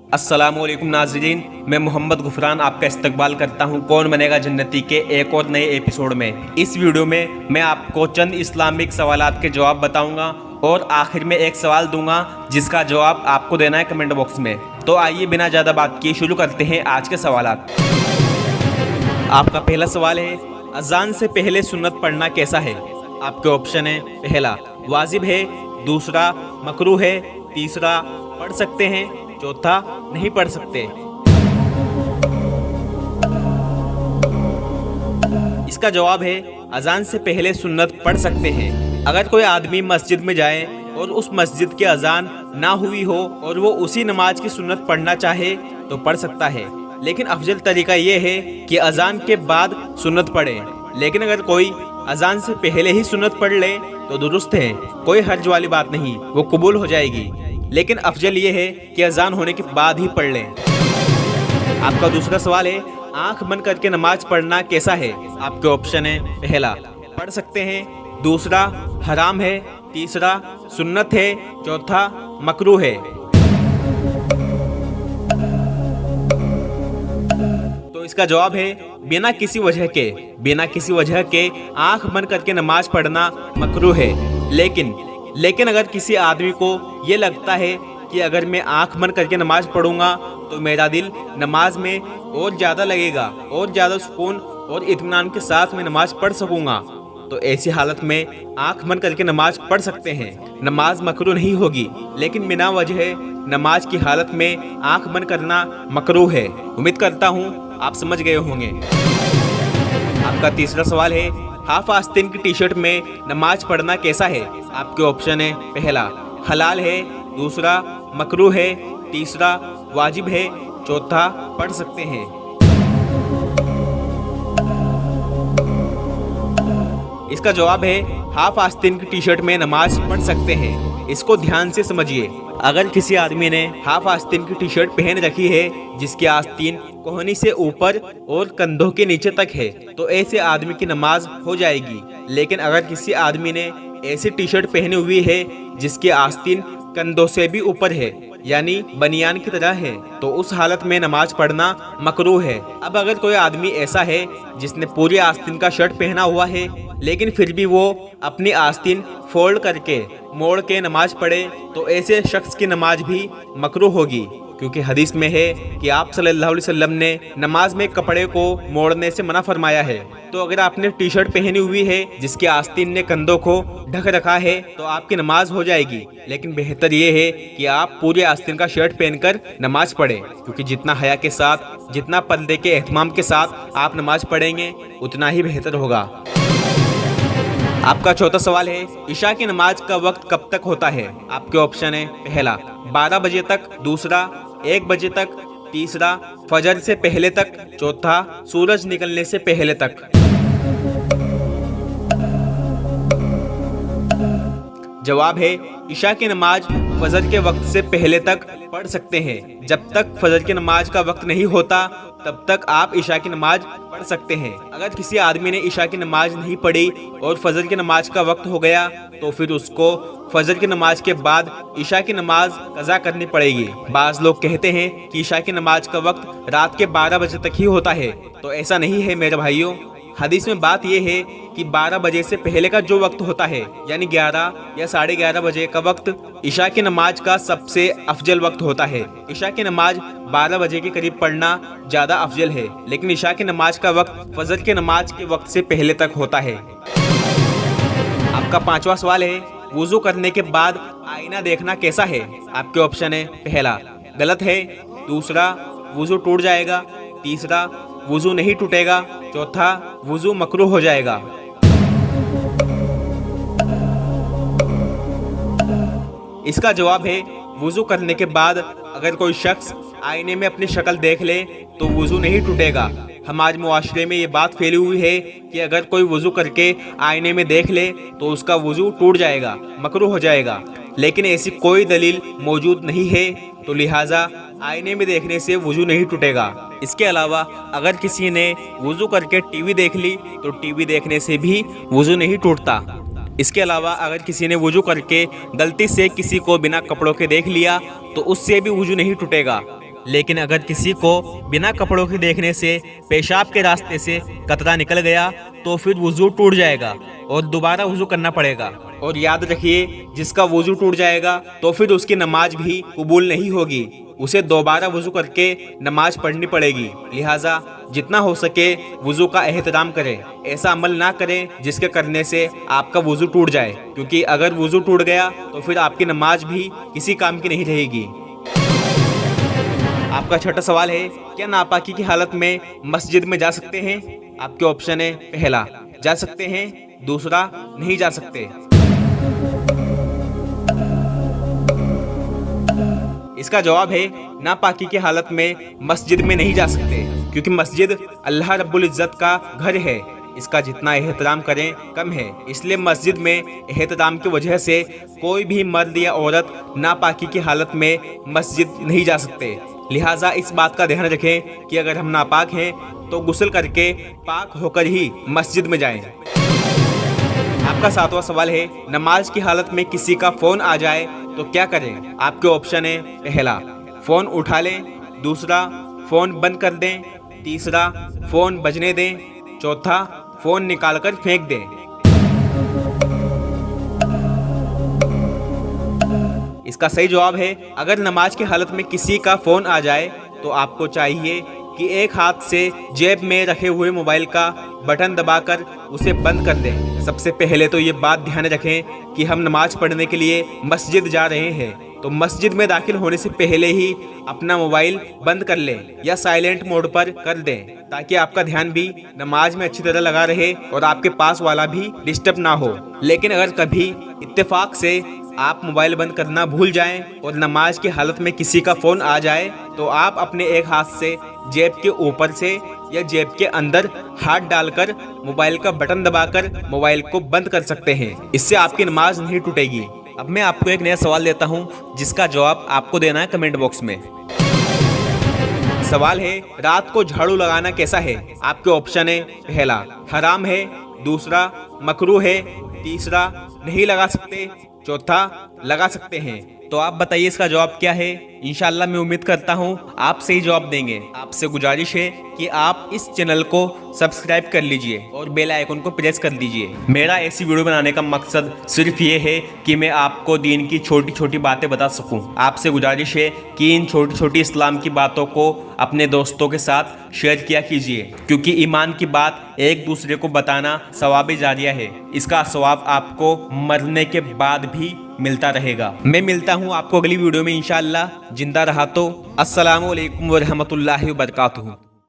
अस्सलामुअलैकुम नाज़रीन, मैं मोहम्मद गुफरान आपका इस्तकबाल करता हूं कौन बनेगा जन्नती के एक और नए एपिसोड में। इस वीडियो में मैं आपको चंद इस्लामिक सवालात के जवाब बताऊंगा और आखिर में एक सवाल दूंगा जिसका जवाब आपको देना है कमेंट बॉक्स में। तो आइए बिना ज़्यादा बात किए शुरू करते हैं आज के सवालात। आपका पहला सवाल है, अजान से पहले सुन्नत पढ़ना कैसा है? आपके ऑप्शन है, पहला वाजिब है, दूसरा मकरूह है, तीसरा पढ़ सकते हैं, चौथा नहीं पढ़ सकते। इसका जवाब है अजान से पहले सुन्नत पढ़ सकते हैं। अगर कोई आदमी मस्जिद में जाए और उस मस्जिद की अजान ना हुई हो और वो उसी नमाज की सुन्नत पढ़ना चाहे तो पढ़ सकता है, लेकिन अफजल तरीका ये है कि अजान के बाद सुन्नत पढ़े। लेकिन अगर कोई अजान से पहले ही सुन्नत पढ़ ले तो दुरुस्त है, कोई हर्ज वाली बात नहीं, वो कबूल हो जाएगी। लेकिन अफजल ये है कि अजान होने के बाद ही पढ़ लें। आपका दूसरा सवाल है, आंख बंद करके नमाज पढ़ना कैसा है? आपके ऑप्शन है, पहला पढ़ सकते हैं, दूसरा हराम है, तीसरा सुन्नत है, चौथा मकरूह है। तो इसका जवाब है बिना किसी वजह के आंख बंद करके नमाज पढ़ना मकरूह है। लेकिन अगर किसी आदमी को ये लगता है कि अगर मैं आंख बंद करके नमाज पढ़ूंगा तो मेरा दिल नमाज में और ज़्यादा लगेगा और ज़्यादा सुकून और इत्मीनान के साथ मैं नमाज पढ़ सकूंगा, तो ऐसी हालत में आंख बंद करके नमाज पढ़ सकते हैं। नमाज मकरूह नहीं होगी, लेकिन बिना वजह नमाज की हालत में आंख बंद करना मकरूह है। उम्मीद करता हूँ आप समझ गए होंगे। आपका तीसरा सवाल है, हाफ आस्तीन की टी शर्ट में नमाज पढ़ना कैसा है? आपके ऑप्शन है, पहला हलाल है, दूसरा मकरूह है, तीसरा वाजिब है, चौथा पढ़ सकते हैं। इसका जवाब है हाफ आस्तीन की टी शर्ट में नमाज पढ़ सकते हैं। इसको ध्यान से समझिए। अगर किसी आदमी ने हाफ आस्तीन की टी शर्ट पहन रखी है जिसकी आस्तीन कोहनी से ऊपर और कंधों के नीचे तक है तो ऐसे आदमी की नमाज हो जाएगी। लेकिन अगर किसी आदमी ने ऐसी टी शर्ट पहनी हुई है जिसकी आस्तीन कंधों से भी ऊपर है, यानी बनियान की तरह है, तो उस हालत में नमाज पढ़ना मकरूह है। अब अगर कोई आदमी ऐसा है जिसने पूरी आस्तीन का शर्ट पहना हुआ है लेकिन फिर भी वो अपनी आस्तीन फोल्ड करके मोड़ के नमाज पढ़े तो ऐसे शख्स की नमाज भी मकरूह होगी, क्योंकि हदीस में है कि आप सल्लल्लाहु अलैहि वसल्लम ने नमाज में कपड़े को मोड़ने से मना फरमाया है। तो अगर आपने टी शर्ट पहनी हुई है जिसकी आस्तीन ने कंधों को ढक रखा है तो आपकी नमाज हो जाएगी। लेकिन बेहतर ये है कि आप पूरी आस्तीन का शर्ट पहनकर नमाज पढ़ें, क्योंकि जितना हया के साथ, जितना पर्दे के एहतमाम के साथ आप नमाज पढ़ेंगे उतना ही बेहतर होगा। आपका चौथा सवाल है, इशा की नमाज का वक्त कब तक होता है? आपके ऑप्शन है, पहला 12 बजे तक, दूसरा 1 बजे तक, तीसरा फजर से पहले तक, चौथा सूरज निकलने से पहले तक। जवाब है इशा की नमाज फजर के वक्त से पहले तक पढ़ सकते हैं। जब तक फजर की नमाज का वक्त नहीं होता तब तक आप इशा की नमाज पढ़ सकते हैं। अगर किसी आदमी ने इशा की नमाज नहीं पढ़ी और फजर की नमाज का वक्त हो गया तो फिर उसको फजर की नमाज के बाद इशा की नमाज कज़ा करनी पड़ेगी। बाज़ लोग कहते हैं कि इशा की नमाज का वक्त रात के 12 बजे तक ही होता है, तो ऐसा नहीं है मेरे भाइयों। हदीस में बात यह है कि 12 बजे से पहले का जो वक्त होता है, यानी 11 या 11:30 बजे का वक्त इशा की नमाज का सबसे अफजल वक्त होता है। इशा की नमाज 12 बजे के करीब पढ़ना ज़्यादा अफजल है, लेकिन इशा की नमाज का वक्त फजर की नमाज के वक्त से पहले तक होता है। आपका पांचवा सवाल है, वुजू करने के बाद आईना देखना कैसा है? आपके ऑप्शन है, पहला गलत है, दूसरा वुजू टूट जाएगा, तीसरा वुजू नहीं टूटेगा, चौथा वुजू मकरूह हो जाएगा। इसका जवाब है वुजू करने के बाद अगर कोई शख्स आईने में अपनी शक्ल देख ले तो वुजू नहीं टूटेगा। हमारे मुआशरे में ये बात फैली हुई है कि अगर कोई वुजू करके आईने में देख ले तो उसका वुजू टूट जाएगा, मकरूह हो जाएगा। लेकिन ऐसी कोई दलील मौजूद नहीं है, तो लिहाजा आईने में देखने से वुजू नहीं टूटेगा। इसके अलावा अगर किसी ने वुजू करके टीवी देख ली तो टीवी देखने से भी वुजू नहीं टूटता। इसके अलावा अगर किसी ने वुजू करके गलती से किसी को बिना कपड़ों के देख लिया तो उससे भी वुजू नहीं टूटेगा। लेकिन अगर किसी को बिना कपड़ों के देखने से पेशाब के रास्ते से कतरा निकल गया तो फिर वुजू टूट जाएगा और दोबारा वुजू करना पड़ेगा। और याद रखिए, जिसका वुजू टूट जाएगा तो फिर उसकी नमाज भी कबूल नहीं होगी, उसे दोबारा वुजू करके नमाज पढ़नी पड़ेगी। लिहाजा जितना हो सके वुजू का एहतराम करें। ऐसा अमल ना करें जिसके करने से आपका वुजू टूट जाए, क्योंकि अगर वुजू टूट गया तो फिर आपकी नमाज भी किसी काम की नहीं रहेगी। आपका छठा सवाल है, क्या नापाकी की हालत में मस्जिद में जा सकते हैं? आपके ऑप्शन है, पहला जा सकते हैं, दूसरा नहीं जा सकते। इसका जवाब है, नापाकी की हालत में मस्जिद में नहीं जा सकते, क्योंकि मस्जिद अल्लाह रब्बुल इज्जत का घर है। इसका जितना एहतराम करें कम है, इसलिए मस्जिद में एहतराम की वजह से कोई भी मर्द या औरत नापाकी की हालत में मस्जिद नहीं जा सकते। लिहाजा इस बात का ध्यान रखें कि अगर हम नापाक हैं तो गुस्ल करके पाक होकर ही मस्जिद में जाएं। आपका सातवां सवाल है, नमाज की हालत में किसी का फोन आ जाए तो क्या करें? आपके ऑप्शन है, पहला फोन उठा लें, दूसरा फोन बंद कर दें, तीसरा फोन बजने दें, चौथा फोन निकालकर फेंक दें। इसका सही जवाब है, अगर नमाज की हालत में किसी का फोन आ जाए तो आपको चाहिए कि एक हाथ से जेब में रखे हुए मोबाइल का बटन दबाकर उसे बंद कर दें। सबसे पहले तो ये बात ध्यान रखें कि हम नमाज पढ़ने के लिए मस्जिद जा रहे हैं, तो मस्जिद में दाखिल होने से पहले ही अपना मोबाइल बंद कर लें या साइलेंट मोड पर कर दें, ताकि आपका ध्यान भी नमाज में अच्छी तरह लगा रहे और आपके पास वाला भी डिस्टर्ब ना हो। लेकिन अगर कभी इत्तेफाक से आप मोबाइल बंद करना भूल जाएं और नमाज की हालत में किसी का फोन आ जाए तो आप अपने एक हाथ से जेब के ऊपर से या जेब के अंदर हाथ डालकर मोबाइल का बटन दबाकर मोबाइल को बंद कर सकते हैं। इससे आपकी नमाज नहीं टूटेगी। अब मैं आपको एक नया सवाल देता हूं, जिसका जवाब आपको देना है कमेंट बॉक्स में। सवाल है, रात को झाड़ू लगाना कैसा है? आपके ऑप्शन है, पहला हराम है, दूसरा मकरूह है, तीसरा नहीं लगा सकते, चौथा लगा सकते हैं। तो आप बताइए इसका जवाब क्या है? इंशाल्लाह मैं उम्मीद करता हूँ आप सही जवाब देंगे। आपसे गुजारिश है कि आप इस चैनल को सब्सक्राइब कर लीजिए और बेल आइकन को प्रेस कर दीजिए। मेरा ऐसी वीडियो बनाने का मकसद सिर्फ ये है कि मैं आपको दीन की छोटी छोटी बातें बता सकूं। आपसे गुजारिश है कि इन छोटी छोटी इस्लाम की बातों को अपने दोस्तों के साथ शेयर किया कीजिए, क्योंकि ईमान की बात एक दूसरे को बताना सवाब जारिया है। इसका सवाब आपको मरने के बाद भी मिलता रहेगा। मैं मिलता हूँ आपको अगली वीडियो में इंशाअल्लाह। जिंदा रहा तो अस्सलामु अलैकुम व रहमतुल्लाहि व बरकातुहू।